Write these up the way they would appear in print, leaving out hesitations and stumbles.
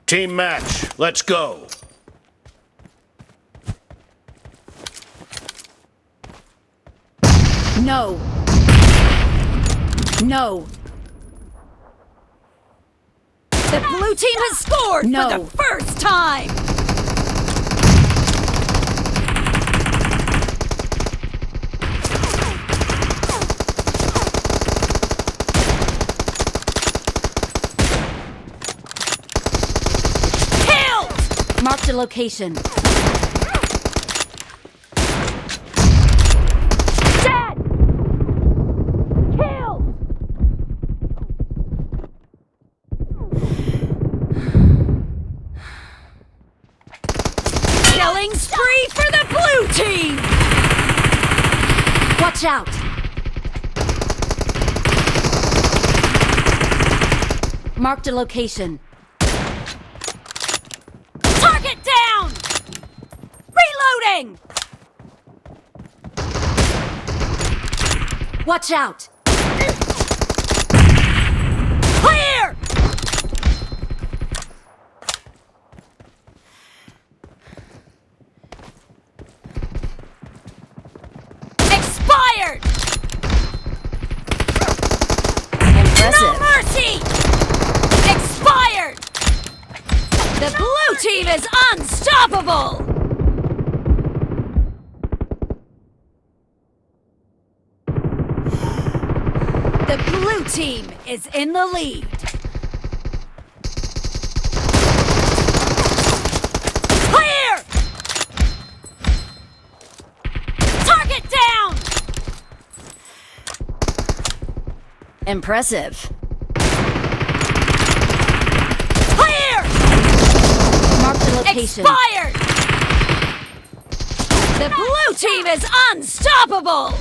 Team match, let's go. No. No. The blue team has scored No. for the first time! Killed! Marked a location. Dead! Killed! Killing spree for the blue team! Watch out. Marked a location. Target down! Reloading! Watch out. Clear! Expired! Impressive. No mercy! Expired! The blue team is unstoppable! The blue team is in the lead. Clear! Target down! Impressive. Clear! Marked a location. Expired! The blue team is unstoppable!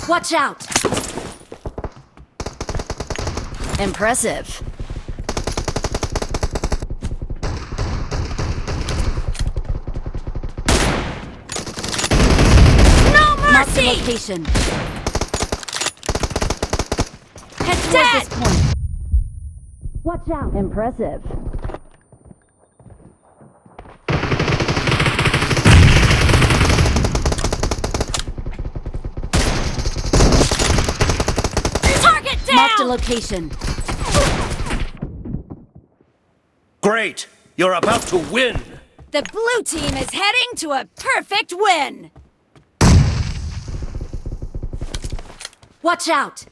Watch out. Impressive. No Marked a mercy! location. Head towards Dead. this point. Watch out. Impressive. Target Marked a down! location. Great, you're about to win. The blue team is heading to a perfect win! Watch out.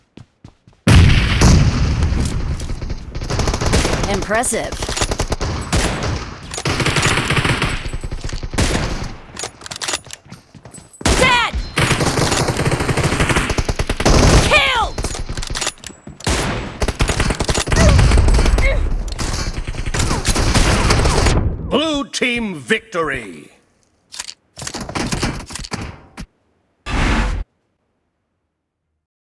Impressive. Dead! Killed! Blue team victory.